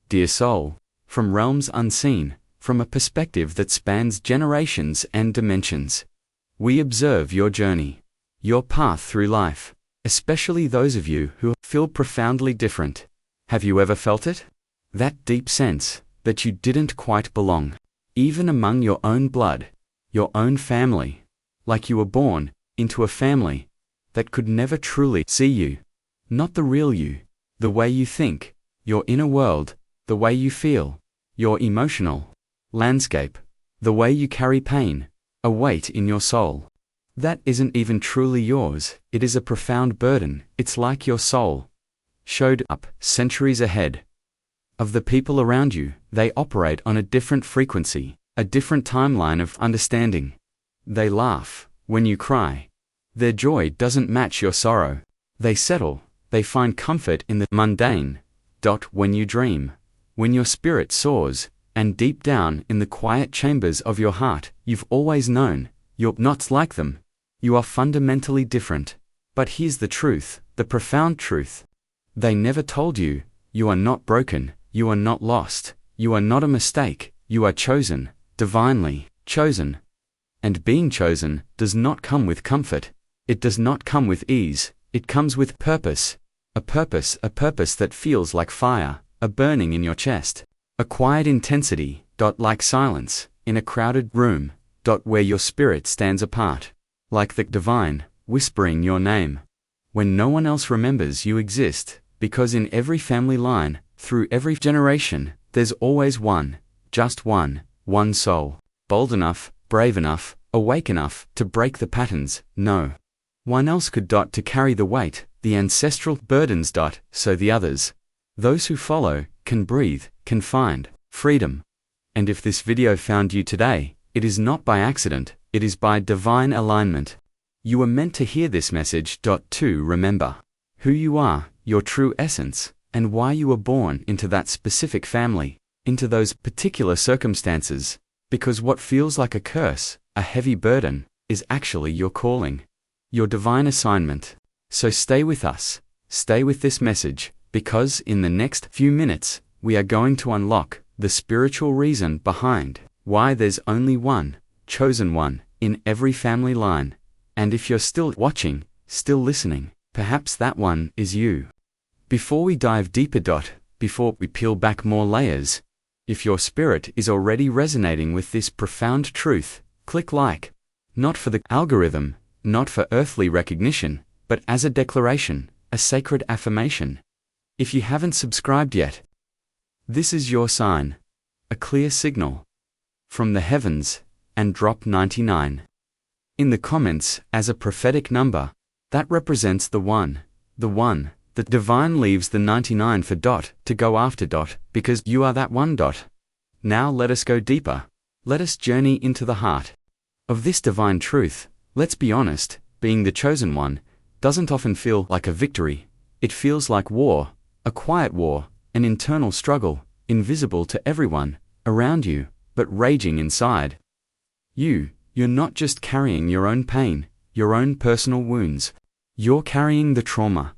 Dear soul, from realms unseen, from a perspective that spans generations and dimensions, we observe your journey, your path through life, especially those of you who feel profoundly different. Have you ever felt it? That deep sense that you didn't quite belong, even among your own blood, your own family, like you were born into a family that could never truly see you, not the real you, the way you think, your inner world, the way you feel, your emotional landscape, the way you carry pain, a weight in your soul. That isn't even truly yours, it is a profound burden. It's like your soul showed up centuries ahead of the people around you. They operate on a different frequency, a different timeline of understanding. They laugh when you cry. Their joy doesn't match your sorrow. They settle, they find comfort in the mundane. When you dream, when your spirit soars, and deep down in the quiet chambers of your heart, you've always known, you're not like them. You are fundamentally different. But here's the truth, the profound truth. They never told you, you are not broken, you are not lost, you are not a mistake, you are chosen, divinely chosen. And being chosen does not come with comfort. It does not come with ease. It comes with purpose. A purpose that feels like fire, a burning in your chest. A quiet intensity, like silence, in a crowded room, where your spirit stands apart. Like the divine, whispering your name. When no one else remembers you exist, because in every family line, through every generation, there's always one, just one soul. Bold enough, brave enough, awake enough to break the patterns. No one else could to carry the weight, the ancestral burdens. So the others, those who follow, can breathe, can find freedom. And if this video found you today, it is not by accident, it is by divine alignment. You were meant to hear this message. To remember who you are, your true essence, and why you were born into that specific family, into those particular circumstances. Because what feels like a curse, a heavy burden, is actually your calling, your divine assignment. So stay with us, stay with this message, because in the next few minutes, we are going to unlock the spiritual reason behind why there's only one, chosen one, in every family line. And if you're still watching, still listening, perhaps that one is you. Before we dive deeper, before we peel back more layers, if your spirit is already resonating with this profound truth, click like. Not for the algorithm, not for earthly recognition, but as a declaration, a sacred affirmation. If you haven't subscribed yet, this is your sign, a clear signal from the heavens, and drop 99 in the comments as a prophetic number. That represents the one. The divine leaves the 99 for to go after because you are that one. Now let us go deeper. Let us journey into the heart of this divine truth. Let's be honest, being the chosen one doesn't often feel like a victory. It feels like war, a quiet war, an internal struggle, invisible to everyone around you, but raging inside. You're not just carrying your own pain, your own personal wounds. You're carrying the trauma,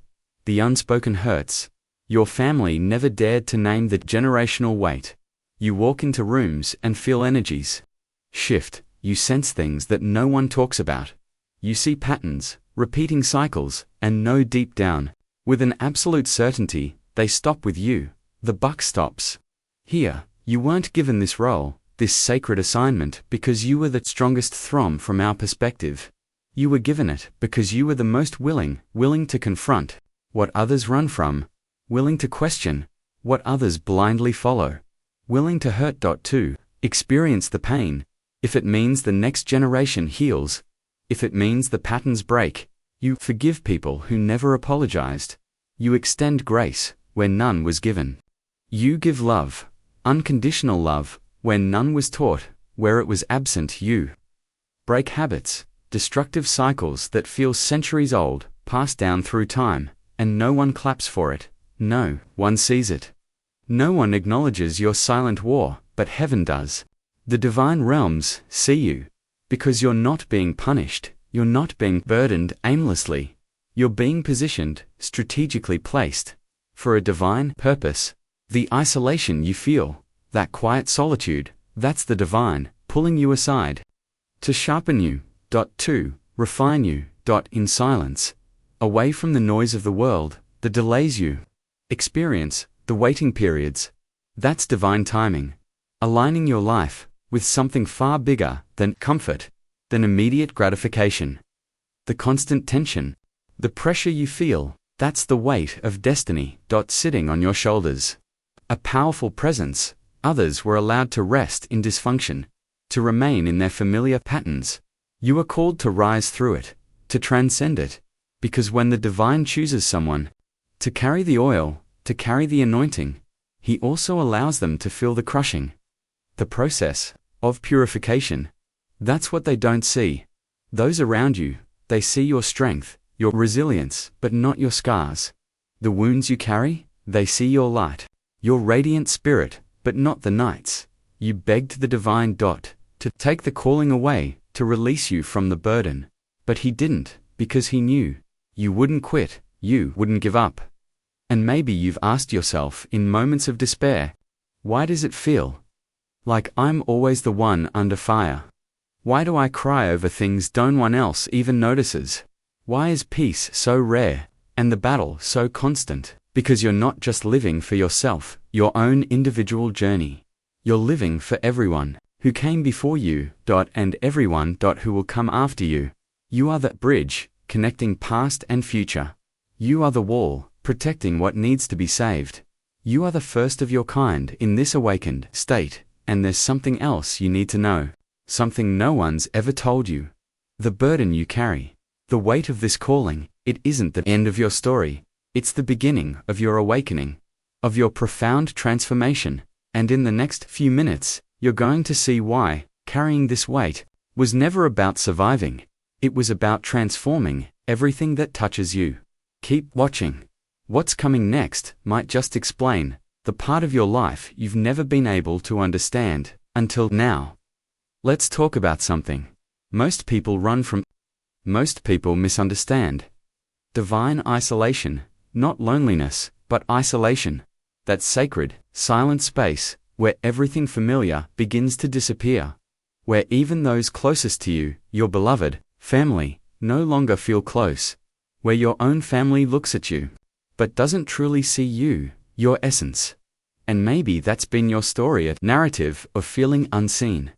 the unspoken hurts. Your family never dared to name the generational weight. You walk into rooms and feel energies shift. You sense things that no one talks about. You see patterns, repeating cycles, and know deep down, with an absolute certainty, they stop with you. The buck stops here. You weren't given this role, this sacred assignment, because you were the strongest from our perspective. You were given it because you were the most willing to confront what others run from, willing to question what others blindly follow, willing to hurt. To experience the pain, if it means the next generation heals, if it means the patterns break. You forgive people who never apologized. You extend grace where none was given. You give love, unconditional love, where none was taught, where it was absent. You break habits, destructive cycles that feel centuries old, passed down through time, and no one claps for it, no one sees it. No one acknowledges your silent war, but heaven does. The divine realms see you, because you're not being punished, you're not being burdened aimlessly. You're being positioned, strategically placed, for a divine purpose. The isolation you feel, that quiet solitude, that's the divine, pulling you aside. To sharpen you, to refine you, in silence. Away from the noise of the world, the delays you experience, the waiting periods. That's divine timing. Aligning your life with something far bigger than comfort, than immediate gratification. The constant tension, the pressure you feel, that's the weight of destiny, sitting on your shoulders. A powerful presence. Others were allowed to rest in dysfunction, to remain in their familiar patterns. You are called to rise through it, to transcend it, because when the divine chooses someone to carry the oil, to carry the anointing, he also allows them to feel the crushing, the process of purification. That's what they don't see. Those around you, they see your strength, your resilience, but not your scars. The wounds you carry, they see your light, your radiant spirit, but not the nights. You begged the divine to take the calling away, to release you from the burden. But he didn't, because he knew you wouldn't quit, you wouldn't give up. And maybe you've asked yourself in moments of despair, why does it feel like I'm always the one under fire? Why do I cry over things no one else even notices? Why is peace so rare, and the battle so constant? Because you're not just living for yourself, your own individual journey. You're living for everyone who came before you, and everyone, who will come after you. You are that bridge, connecting past and future. You are the wall, protecting what needs to be saved. You are the first of your kind in this awakened state, and there's something else you need to know. Something no one's ever told you. The burden you carry, the weight of this calling, it isn't the end of your story. It's the beginning of your awakening, of your profound transformation, and in the next few minutes, you're going to see why carrying this weight was never about surviving. It was about transforming everything that touches you. Keep watching. What's coming next might just explain the part of your life you've never been able to understand until now. Let's talk about something most people run from, most people misunderstand. Divine isolation, not loneliness, but isolation. That sacred, silent space where everything familiar begins to disappear. Where even those closest to you, your beloved family, no longer feel close. Where your own family looks at you, but doesn't truly see you, your essence. And maybe that's been your story, a narrative of feeling unseen.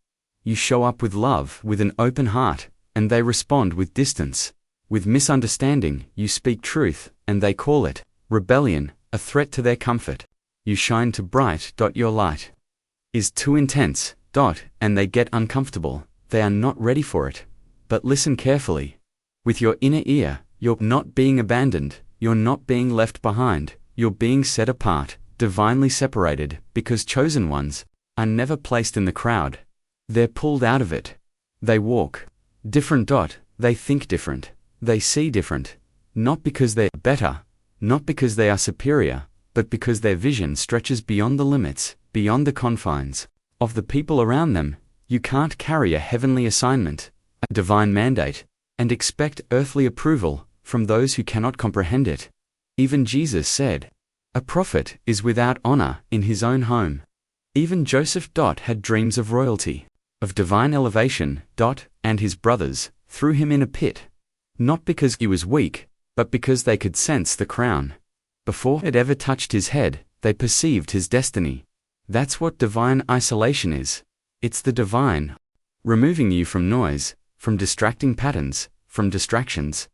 You show up with love, with an open heart, and they respond with distance. With misunderstanding, you speak truth, and they call it rebellion, a threat to their comfort. You shine too bright, your light is too intense, and they get uncomfortable. They are not ready for it. But listen carefully. With your inner ear, you're not being abandoned, you're not being left behind, you're being set apart, divinely separated, because chosen ones are never placed in the crowd. They're pulled out of it. They walk different. They think different. They see different. Not because they're better, not because they are superior, but because their vision stretches beyond the limits, beyond the confines of the people around them. You can't carry a heavenly assignment, a divine mandate, and expect earthly approval from those who cannot comprehend it. Even Jesus said, a prophet is without honor in his own home. Even Joseph had dreams of royalty, of divine elevation, and his brothers threw him in a pit. Not because he was weak, but because they could sense the crown. Before it ever touched his head, they perceived his destiny. That's what divine isolation is. It's the divine removing you from noise, from distracting patterns, from distractions.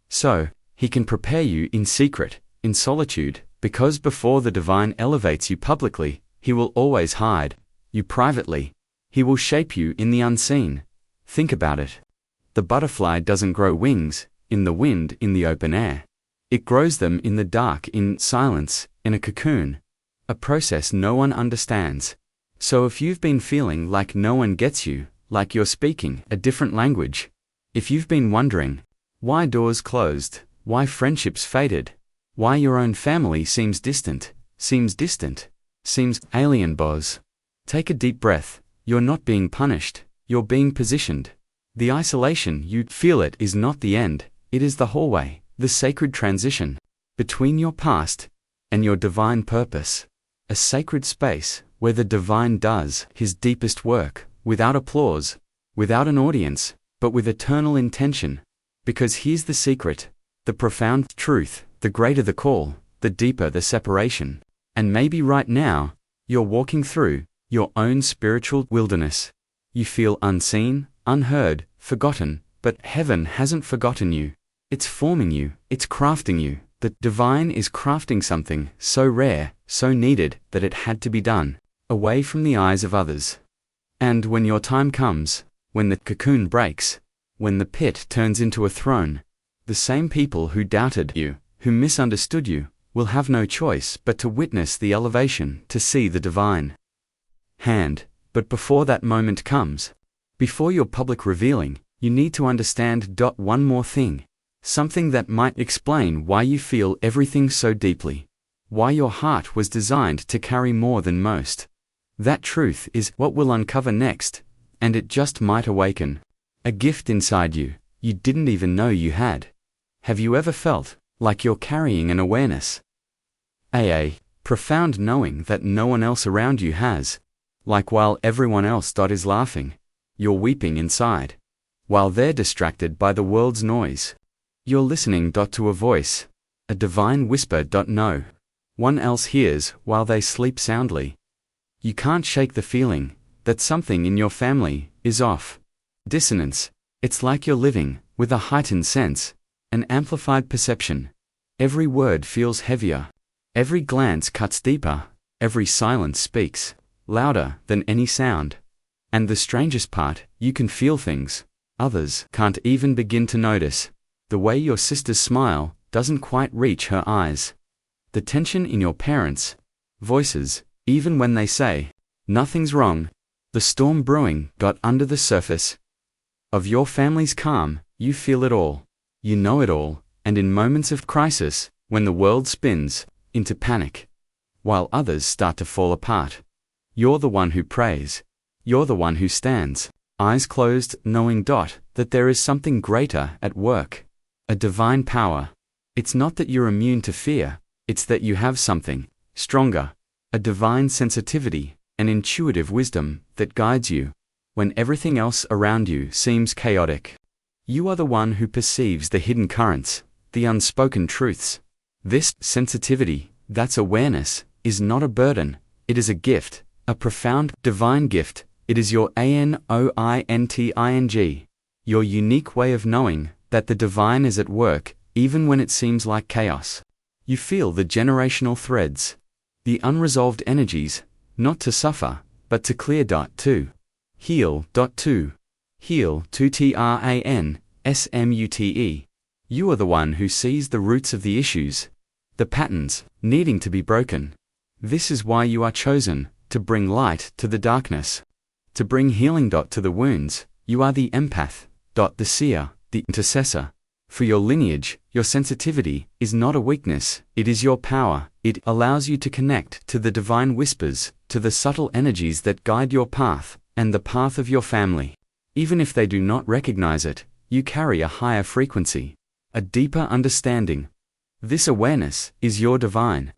So, he can prepare you in secret, in solitude, because before the divine elevates you publicly, he will always hide you privately. He will shape you in the unseen. Think about it. The butterfly doesn't grow wings in the wind, in the open air. It grows them in the dark, in silence, in a cocoon. A process no one understands. So if you've been feeling like no one gets you, like you're speaking a different language, if you've been wondering why doors closed, why friendships faded, why your own family seems distant, seems alien, take a deep breath. You're not being punished, you're being positioned. The isolation you feel it is not the end, it is the hallway, the sacred transition between your past and your divine purpose. a sacred space where the divine does his deepest work, without applause, without an audience, but with eternal intention. Because here's the secret, the profound truth, the greater the call, the deeper the separation. And maybe right now, you're walking through your own spiritual wilderness. You feel unseen, unheard, forgotten, but heaven hasn't forgotten you. It's forming you, it's crafting you. The divine is crafting something so rare, so needed, that it had to be done, away from the eyes of others. And when your time comes, when the cocoon breaks, when the pit turns into a throne, the same people who doubted you, who misunderstood you, will have no choice but to witness the elevation, to see the divine hand. But before that moment comes, before your public revealing, you need to understand one more thing. Something that might explain why you feel everything so deeply. Why your heart was designed to carry more than most. That truth is what we'll uncover next, and it just might awaken a gift inside you didn't even know you had. Have you ever felt like you're carrying an awareness? Profound knowing that no one else around you has. Like while everyone else is laughing, you're weeping inside. While they're distracted by the world's noise, you're listening to a voice, a divine whisper. No one else hears while they sleep soundly. You can't shake the feeling that something in your family is off. Dissonance. It's like you're living with a heightened sense, an amplified perception. Every word feels heavier. Every glance cuts deeper. Every silence speaks louder than any sound. And the strangest part, you can feel things others can't even begin to notice. The way your sister's smile doesn't quite reach her eyes. The tension in your parents' voices, even when they say, nothing's wrong. The storm brewing under the surface of your family's calm. You feel it all. You know it all. And in moments of crisis, when the world spins into panic, while others start to fall apart, you're the one who prays. You're the one who stands, eyes closed, knowing that there is something greater at work. A divine power. It's not that you're immune to fear, it's that you have something stronger, a divine sensitivity, an intuitive wisdom that guides you when everything else around you seems chaotic. You are the one who perceives the hidden currents, the unspoken truths. This sensitivity, that's awareness, is not a burden, it is a gift, a profound, divine gift. It is your anointing, your unique way of knowing that the divine is at work, even when it seems like chaos. You feel the generational threads, the unresolved energies, not to suffer, but to clear. To heal. To heal. To transmute. You are the one who sees the roots of the issues, the patterns needing to be broken. This is why you are chosen, to bring light to the darkness, to bring healing. To the wounds. You are the empath. The seer, the intercessor. For your lineage, your sensitivity is not a weakness, it is your power. It allows you to connect to the divine whispers, to the subtle energies that guide your path, and the path of your family. Even if they do not recognize it, you carry a higher frequency, a deeper understanding. This awareness is your divine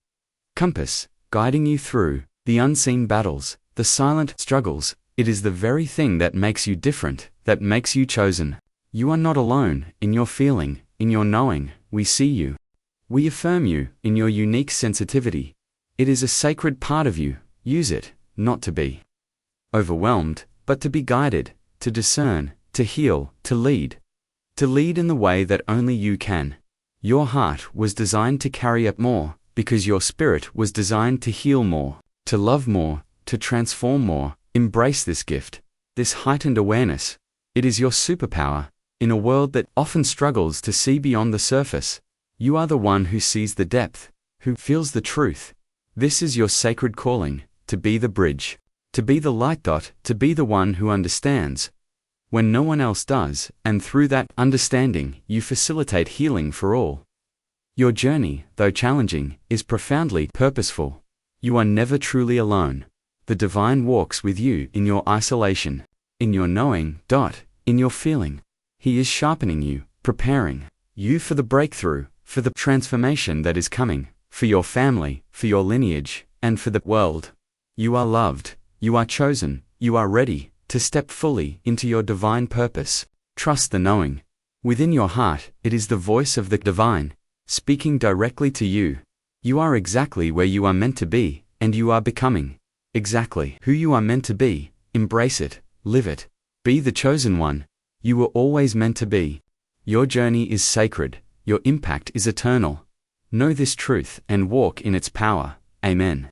compass, guiding you through the unseen battles, the silent struggles. It is the very thing that makes you different, that makes you chosen. You are not alone in your feeling, in your knowing. We see you. We affirm you in your unique sensitivity. It is a sacred part of you. Use it, not to be overwhelmed, but to be guided, to discern, to heal, to lead. To lead in the way that only you can. Your heart was designed to carry up more, because your spirit was designed to heal more, to love more, to transform more. Embrace this gift, this heightened awareness. It is your superpower. In a world that often struggles to see beyond the surface, you are the one who sees the depth, who feels the truth. This is your sacred calling, to be the bridge, to be the light. To be the one who understands when no one else does, and through that understanding, you facilitate healing for all. Your journey, though challenging, is profoundly purposeful. You are never truly alone. The divine walks with you in your isolation, in your knowing. In your feeling. He is sharpening you, preparing you for the breakthrough, for the transformation that is coming, for your family, for your lineage. and for the world. You are loved, you are chosen, you are ready to step fully into your divine purpose. Trust the knowing. Within your heart, it is the voice of the divine, speaking directly to you. You are exactly where you are meant to be, and you are becoming exactly who you are meant to be. Embrace it, live it. Be the chosen one you were always meant to be. Your journey is sacred, your impact is eternal. Know this truth and walk in its power. Amen.